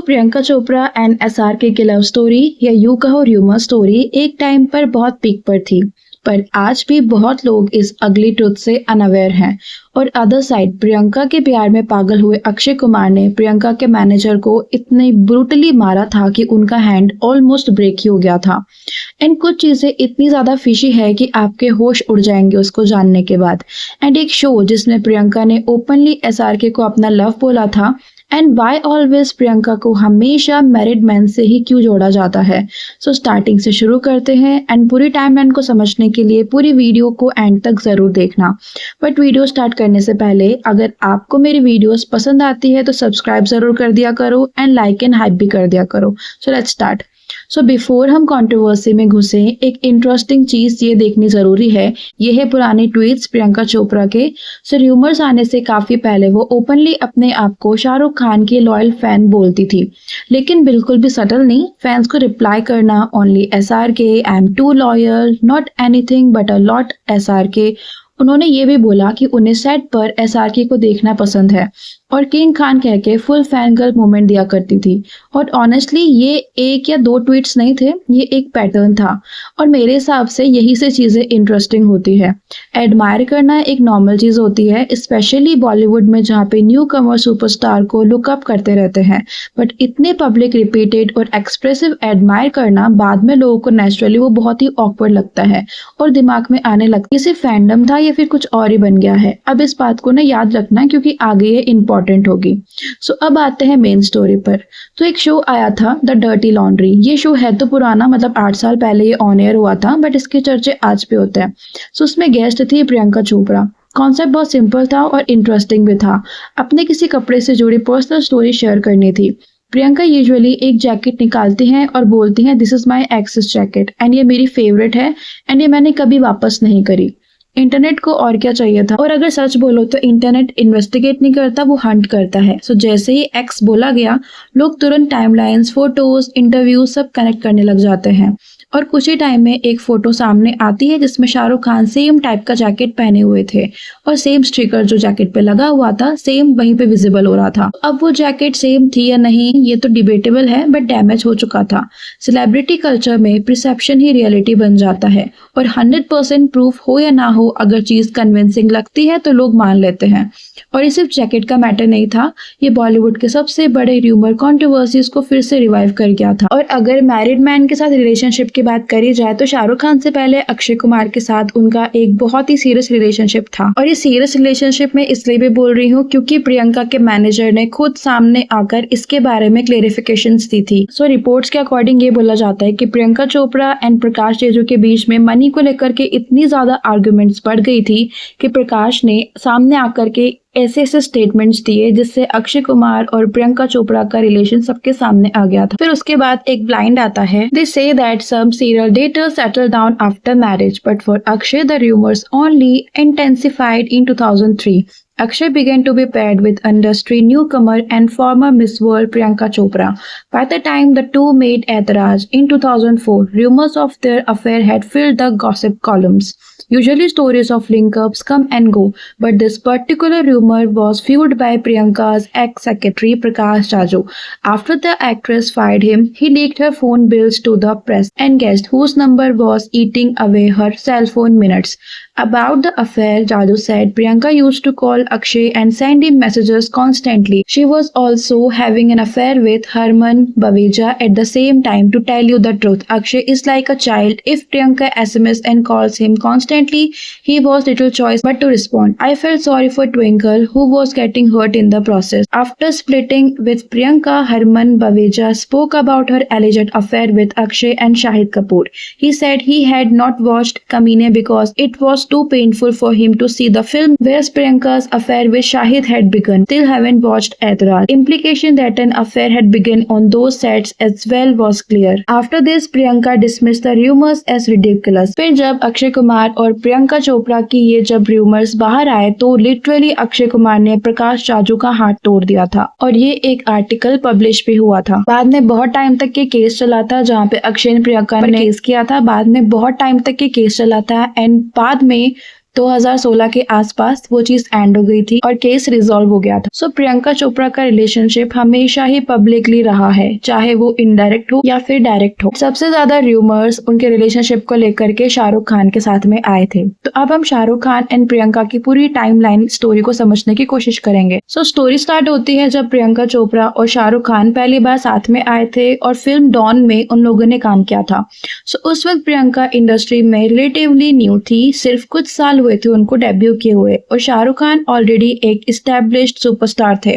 Priyanka Chopra and SRK की love story या यूं कहो र्यूमर स्टोरी एक टाइम पर बहुत पीक पर थी, पर आज भी बहुत लोग इस अगली ट्रुथ से अनअवेयर हैं। और अदर साइड प्रियंका के प्यार में पागल हुए अक्षय कुमार ने प्रियंका के मैनेजर को इतने ब्रूटली मारा था कि उनका हैंड ऑलमोस्ट ब्रेक ही हो गया था। एंड कुछ चीजें इतनी ज्यादा फिशी है कि आपके होश उड़ जाएंगे उसको जानने के बाद। एंड एक शो जिसमें प्रियंका ने ओपनली एसआरके को अपना लव बोला था। एंड वाई ऑलवेज प्रियंका को हमेशा मैरिड मैन से ही क्यों जोड़ा जाता है। सो स्टार्टिंग से शुरू करते हैं एंड पूरी टाइमलाइन को समझने के लिए पूरी वीडियो को एंड तक जरूर देखना। बट वीडियो स्टार्ट करने से पहले अगर आपको मेरी वीडियोस पसंद आती है तो सब्सक्राइब जरूर कर दिया करो एंड लाइक एंड हाइप भी कर दिया करो। So let's start. So before हम कंट्रोवर्सी में घुसे, एक इंटरेस्टिंग चीज ये देखनी जरूरी है, ये है पुराने ट्वीट्स प्रियंका चोपड़ा के। सो र्यूमर्स आने से काफी पहले वो ओपनली अपने आप को शाहरुख खान की लॉयल फैन बोलती थी, लेकिन बिल्कुल भी सटल नहीं। फैंस को रिप्लाई करना only SRK, I am too loyal, not anything but a lot SRK. उन्होंने ये भी बोला कि उन्हें सेट पर एसआरके को देखना पसंद है और किंग खान कह के फुल फैन गर्ल मोमेंट दिया करती थी। और ऑनेस्टली ये एक या दो ट्वीट्स नहीं थे, ये एक पैटर्न था। और मेरे हिसाब से यही से चीजें इंटरेस्टिंग होती है। एडमायर करना एक नॉर्मल चीज होती है, स्पेशली बॉलीवुड में जहाँ पे न्यू कमर सुपरस्टार को लुकअप करते रहते हैं। बट इतने पब्लिक रिपीटेड और एक्सप्रेसिव एडमायर करना बाद में लोगों को नेचुरली वो बहुत ही ऑकवर्ड लगता है और दिमाग में आने लगता है ये सिर्फ फैंडम था या फिर कुछ और ही बन गया है। अब इस बात को ना याद रखना क्योंकि आगे ये इंपॉर्टेंट होगी। सो अब आते हैं मेन स्टोरी पर। तो एक शो आया था द डर्टी लॉन्ड्री। ये शो है तो पुराना, मतलब 8 साल पहले ये ऑन एयर हुआ था, बट इसके चर्चे आज भी होते हैं। सो उसमें गेस्ट थी प्रियंका चोपड़ा। कॉन्सेप्ट बहुत सिंपल था और इंटरेस्टिंग भी था। अपने किसी कपड़े से जुड़ी पर्सनल स्टोरी शेयर करनी थी। प्रियंका यूजुअली एक जैकेट निकालती हैं और बोलती हैं this is my excess jacket and ये मेरी फेवरेट है एंड ये मैंने कभी वापस नहीं करी। इंटरनेट को और क्या चाहिए था। और अगर सच बोलो तो इंटरनेट इन्वेस्टिगेट नहीं करता, वो हंट करता है। सो जैसे ही एक्स बोला गया, लोग तुरंत टाइमलाइंस, फोटोज, इंटरव्यू सब कनेक्ट करने लग जाते हैं। और कुछ ही टाइम में एक फोटो सामने आती है जिसमें शाहरुख खान सेम टाइप का जैकेट पहने हुए थे और सेम स्टिकर जो जैकेट पे लगा हुआ था सेम वहीं पे विजिबल हो रहा था। अब वो जैकेट सेम थी या नहीं ये तो डिबेटेबल है, बट डैमेज हो चुका था। सेलिब्रिटी कल्चर में परसेप्शन ही रियलिटी बन जाता है और 100% प्रूफ हो या ना हो, अगर चीज कन्विंसिंग लगती है तो लोग मान लेते हैं। और ये सिर्फ जैकेट का मैटर नहीं था, ये बॉलीवुड के सबसे बड़े र्यूमर कंट्रोवर्सीज को फिर से रिवाइव कर गया था। और अगर मैरिड मैन के साथ रिलेशनशिप की बात करी जाए तो शाहरुख खान से पहले अक्षय कुमार के साथ उनका एक बहुत ही सीरियस रिलेशनशिप था। और ये सीरियस रिलेशनशिप में इसलिए भी बोल रही हूँ क्योंकि प्रियंका के मैनेजर ने खुद सामने आकर इसके बारे में क्लेरिफिकेशंस दी थी। सो रिपोर्ट्स के अकॉर्डिंग ये बोला जाता है कि प्रियंका चोपड़ा एंड प्रकाश तेजू के बीच में मनी को लेकर के इतनी ज्यादा आर्गुमेंट्स बढ़ गई थी कि प्रकाश ने सामने आकर के ऐसे ऐसे स्टेटमेंट्स दिए जिससे अक्षय कुमार और प्रियंका चोपड़ा का रिलेशन सबके सामने आ गया था। फिर उसके बाद एक ब्लाइंड आता है, they say that some serial daters settle down after marriage but for Akshay the rumours only intensified in 2003. Akshay began to be paired with industry newcomer and former Miss World Priyanka Chopra. By the time the two made Aitraj in 2004, rumors of their affair had filled the gossip columns. Usually stories of link-ups come and go, but this particular rumor was fueled by Priyanka's ex-secretary Prakash Jaju. After the actress fired him, he leaked her phone bills to the press and guessed whose number was eating away her cell phone minutes. About the affair, Jaju said Priyanka used to call Akshay and send him messages constantly. She was also having an affair with Harman Baweja at the same time. To tell you the truth, Akshay is like a child. If Priyanka SMS and calls him constantly, he was little choice but to respond. I felt sorry for Twinkle, who was getting hurt in the process. After splitting with Priyanka, Harman Baweja spoke about her alleged affair with Akshay and Shahid Kapoor. He said he had not watched Kameene because it was too painful for him to see the film, whereas Priyanka's affair with Shahid had begun. Still haven't watched Aitraj. Implication that an affair had begun on those sets as well was clear. After this, Priyanka dismissed the rumors as ridiculous. फिर जब अक्षय कुमार और प्रियंका चोपड़ा की ये जब rumours बाहर आए तो literally Akshay Kumar ने प्रकाश जाजू का हाथ तोड़ दिया था और ये एक आर्टिकल पब्लिश भी हुआ था। बाद में बहुत टाइम तक ये केस चला था जहाँ पे अक्षय ने प्रियंका ने केस किया था। बाद में बहुत टाइम तक ये केस चला था एंड बाद में 2016 के आसपास वो चीज एंड हो गई थी और केस रिजॉल्व हो गया था। सो प्रियंका चोपड़ा का रिलेशनशिप हमेशा ही पब्लिकली रहा है, चाहे वो इनडायरेक्ट हो या फिर डायरेक्ट हो। सबसे ज्यादा र्यूमर्स उनके रिलेशनशिप को लेकर के शाहरुख खान के साथ में आए थे। तो अब हम शाहरुख खान एंड प्रियंका की पूरी टाइमलाइन स्टोरी को समझने की कोशिश करेंगे। सो स्टोरी स्टार्ट होती है जब प्रियंका चोपड़ा और शाहरुख खान पहली बार साथ में आए थे और फिल्म डॉन में उन लोगों ने काम किया था। सो उस वक्त प्रियंका इंडस्ट्री में रिलेटिवली न्यू थी, सिर्फ कुछ साल हुए थे उनको डेब्यू किए हुए, और शाहरुख खान ऑलरेडी एक एस्टैब्लिश्ड सुपरस्टार थे।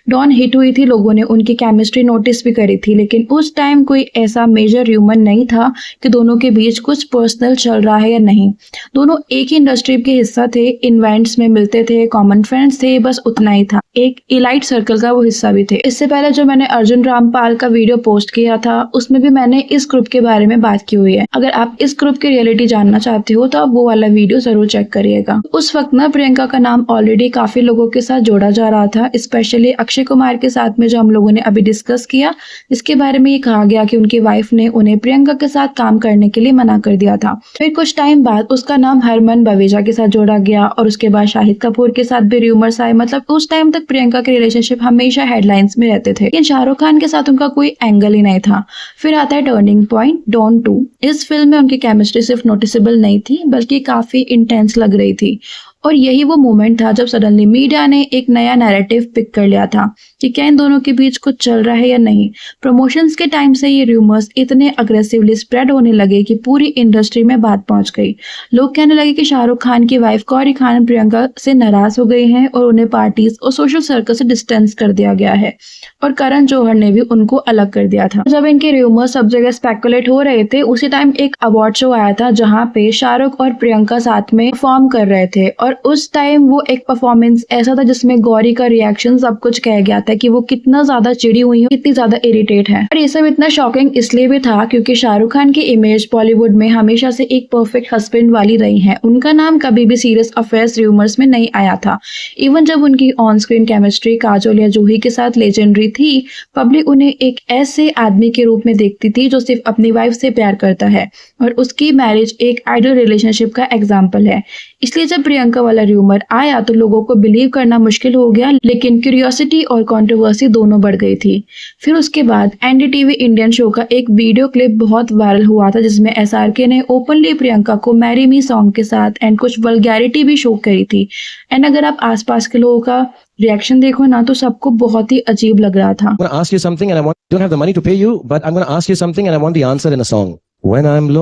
डॉन हिट हुई थी, लोगों ने उनकी केमिस्ट्री नोटिस भी करी थी, लेकिन उस टाइम कोई ऐसा मेजर र्यूमर नहीं था कि दोनों के बीच कुछ पर्सनल चल रहा है या नहीं। दोनों एक ही इंडस्ट्री के हिस्सा थे, इवेंट्स में मिलते थे, कॉमन फ्रेंड्स थे, बस उतना ही था। एक इलाइट सर्कल का वो हिस्सा भी थे। इससे पहले जो मैंने अर्जुन रामपाल का वीडियो पोस्ट किया था उसमें भी मैंने इस ग्रुप के बारे में बात की हुई है। अगर आप इस ग्रुप की रियलिटी जानना चाहते हो तो आप वो वाला वीडियो जरूर चेक करिएगा। उस वक्त ना प्रियंका का नाम ऑलरेडी काफी लोगों के साथ जोड़ा जा रहा था, स्पेशली अक्षय कुमार के साथ में, जो हम लोगों ने अभी डिस्कस किया। इसके बारे में ये कहा गया कि उनकी वाइफ ने उन्हें प्रियंका के साथ काम करने के लिए मना कर दिया था। फिर कुछ टाइम बाद उसका नाम हरमन बवेजा के साथ जोड़ा गया और उसके बाद शाहिद कपूर के साथ भी र्यूमर्स आए। मतलब उस टाइम तक प्रियंका के रिलेशनशिप हमेशा हेडलाइंस में रहते थे, लेकिन शाहरुख खान के साथ उनका कोई एंगल ही नहीं था। फिर आता है टर्निंग पॉइंट, डॉन 2। इस फिल्म में उनकी केमिस्ट्री सिर्फ नोटिसेबल नहीं थी बल्कि काफी इंटेंस लग रही थी, और यही वो मोमेंट था जब सडनली मीडिया ने एक नया नैरेटिव पिक कर लिया था कि क्या इन दोनों के बीच कुछ चल रहा है या नहीं। प्रमोशंस के टाइम से ये र्यूमर्स इतने अग्रेसिवली स्प्रेड होने लगे कि पूरी इंडस्ट्री में बात पहुंच गई। लोग कहने लगे कि शाहरुख खान की वाइफ गौरी खान प्रियंका से नाराज हो गई हैं और उन्हें पार्टीज और सोशल सर्कल से डिस्टेंस कर दिया गया है, और करण जौहर ने भी उनको अलग कर दिया था। जब इनके र्यूमर्स सब जगह स्पेकुलेट हो रहे थे, उसी टाइम एक अवार्ड शो आया था जहाँ पे शाहरुख और प्रियंका साथ में परफॉर्म कर रहे थे, और उस टाइम वो एक परफॉर्मेंस ऐसा था जिसमें गौरी का रिएक्शन सब कुछ कह गया था कि वो कितना ज्यादा चिड़ी हुई है, कितनी ज्यादा इरिटेट है। और ये सब इतना शॉकिंग इसलिए भी था क्योंकि शाहरुख खान की इमेज बॉलीवुड में हमेशा से एक परफेक्ट हस्बैंड वाली रही है। उनका नाम कभी भी सीरियस अफेयर्स र्यूमर्स में नहीं आया था। इवन जब उनकी ऑन स्क्रीन केमिस्ट्री काजोल या जूही के साथ लेजेंडरी थी, पब्लिक उन्हें एक ऐसे आदमी के रूप में देखती थी जो सिर्फ अपनी वाइफ से प्यार करता है, और उसकी मैरिज एक आइडियल रिलेशनशिप का एग्जाम्पल है। इसलिए जब प्रियंका वाला र्यूमर आया तो लोगों को बिलीव करना मुश्किल हो गया, लेकिन क्यूरियोसिटी और कंट्रोवर्सी दोनों बढ़ गई थी। फिर उसके बाद एनडीटीवी इंडियन शो का एक वीडियो क्लिप बहुत वायरल हुआ था जिसमें एसआरके ने ओपनली प्रियंका को मैरी मी सॉन्ग के साथ एंड कुछ वल्गैरिटी भी शो करी थी। एंड अगर आप आसपास के लोगों का रिएक्शन देखो ना तो सबको बहुत ही अजीब लग रहा था। I'm going to ask you something and I don't have the money to pay you, but I'm going to ask you something and I want the answer in a song.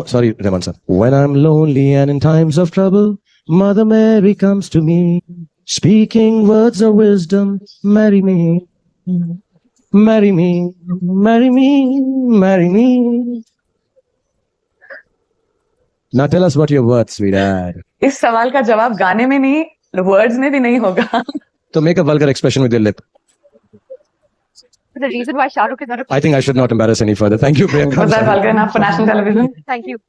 Sorry, Raman sir. When I'm lonely and in times of trouble, Mother Mary comes to me, speaking words of wisdom. Marry me, marry me, marry me, marry me. Now tell us what your words, sweetheart. इस सवाल का जवाब गाने में नहीं, words में भी नहीं होगा। So make a vulgar expression with your lip. The reason why Shah Rukh is not a I think I should not embarrass any further. Thank you, Priyanka. was that vulgar enough for national television? Thank you.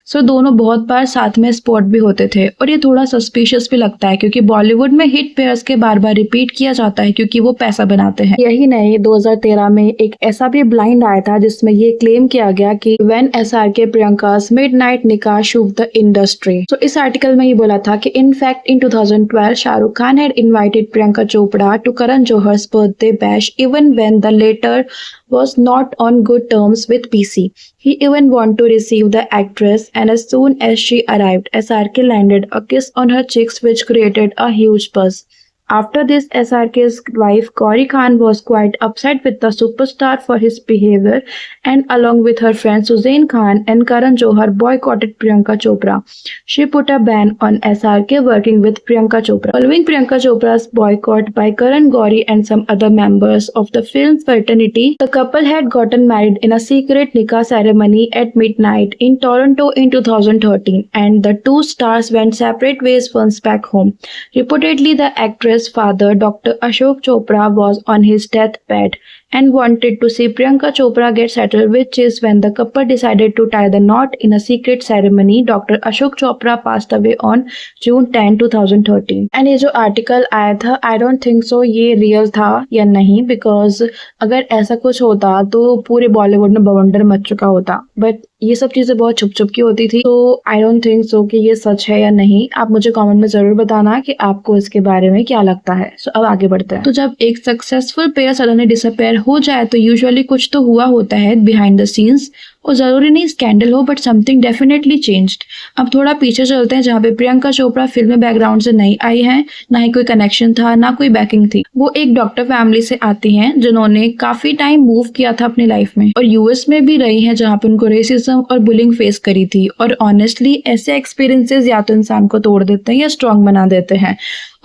सो दोनों बहुत बार साथ में spot भी होते थे, और ये थोड़ा सस्पिशियस भी लगता है क्योंकि बॉलीवुड में हिट पेयर्स के बार बार रिपीट किया जाता है क्योंकि वो पैसा बनाते हैं। यही नहीं, 2013 में एक ऐसा भी ब्लाइंड आया था जिसमें ये क्लेम किया गया कि व्हेन एसआरके प्रियंका's मिडनाइट निकाह shook the industry। तो इस आर्टिकल में ये बोला था कि in fact in 2012 Shahrukh Khan had invited Priyanka Chopra to Karan Johar's birthday bash even when the latter was not on good terms with PC. He even wanted to receive the actress, and as soon as she arrived, SRK landed a kiss on her cheeks which created a huge buzz. After this, SRK's wife Gauri Khan was quite upset with the superstar for his behavior, and along with her friend Suzanne Khan and Karan Johar boycotted Priyanka Chopra. She put a ban on SRK working with Priyanka Chopra. Following Priyanka Chopra's boycott by Karan, Gauri and some other members of the film fraternity, the couple had gotten married in a secret nikah ceremony at midnight in Toronto in 2013, and the two stars went separate ways once back home. Reportedly, the actress father, Dr. Ashok Chopra, was on his deathbed. and wanted to see Priyanka Chopra get settled, which is when the couple decided to tie the knot in a secret ceremony. Dr. Ashok Chopra passed away on June 10, 2013. And ये जो article आया था, I don't think so ये real था या नहीं, because अगर ऐसा कुछ होता तो पूरे बॉलीवुड में बवंडर मच चुका होता, बट ये सब चीजें बहुत छुप छुप की होती थी, तो आई डोंट थिंक सो कि ये सच है या नहीं। आप मुझे कमेंट में जरूर बताना कि आपको इसके बारे में क्या लगता है। सो अब आगे बढ़ते हैं। तो जब एक सक्सेसफुल पेयर सडनली डिसअपेयर हो जाए तो यूजुअली कुछ तो हुआ होता है बिहाइंड द सीन्स, और जरूरी नहीं स्कैंडल हो, बट समथिंग डेफिनेटली चेंज्ड। अब थोड़ा पीछे चलते हैं, जहाँ पे प्रियंका चोपड़ा फिल्मी बैकग्राउंड से नहीं आई है, ना ही कोई कनेक्शन था, ना कोई बैकिंग थी। वो एक डॉक्टर फैमिली से आती हैं जिन्होंने काफी टाइम मूव किया था अपनी लाइफ में, और यूएस में भी रही हैं जहाँ पे उनको रेसिज्म और बुलिंग फेस करी थी। और ऑनेस्टली ऐसे एक्सपीरियंसेस या तो इंसान को तोड़ देते हैं या स्ट्रॉन्ग बना देते हैं,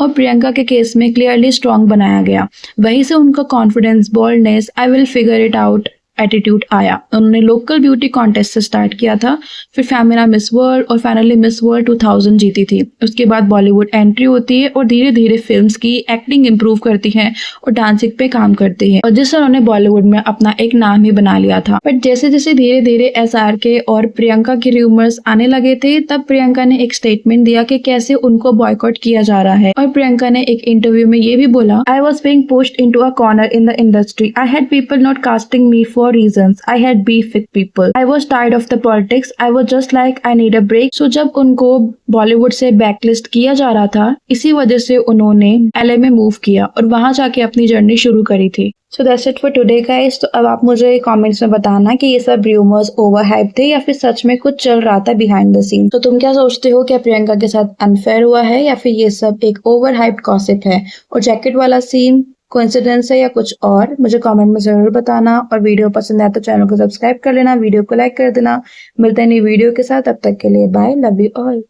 और प्रियंका के केस में क्लियरली स्ट्रॉन्ग बनाया गया। वहीं से उनका confidence, boldness, I will figure it out attitude आया। उन्होंने लोकल ब्यूटी कॉन्टेस्ट से स्टार्ट किया था, फिर फेमिना मिस वर्ल्ड और फाइनली मिस वर्ल्ड 2000 जीती थी। उसके बाद बॉलीवुड एंट्री होती है और धीरे धीरे फिल्म्स की एक्टिंग इंप्रूव करती है और डांसिंग पे काम करती है, और जिससे उन्होंने बॉलीवुड में अपना एक नाम ही बना लिया था। बट जैसे जैसे धीरे धीरे एसआरके और प्रियंका के रूमर्स आने लगे थे, तब प्रियंका ने एक स्टेटमेंट दिया कि कैसे उनको बॉयकॉट किया जा रहा है। और प्रियंका ने एक इंटरव्यू में ये भी बोला, I was being pushed into a corner in the industry, I had people not casting me for reasons. I had beef with people. I was tired of the politics. I was just like I need a break. So जब उनको बॉलीवुड से backlist किया जा रहा था, इसी वजह से उन्होंने LA में मूव किया और वहां जाके अपनी जर्नी शुरू करी थी। So that's it for today guys. तो अब आप मुझे कमेंट्स में बताना कि ये सब रूमर्स ओवर हाइप थे या फिर सच में कुछ चल रहा था बिहाइंड द सीन। तो तुम क्या सोचते हो, क्या प्रियंका के साथ अनफेयर हुआ है या फिर ये सब एक ओवर हाइप गॉसिप है? और जैकेट वाला सीन कोइंसिडेंस है या कुछ और, मुझे कमेंट में जरूर बताना। और वीडियो पसंद आए तो चैनल को सब्सक्राइब कर लेना, वीडियो को लाइक कर देना। मिलते हैं नई वीडियो के साथ, तब तक के लिए बाय, लव यू ऑल।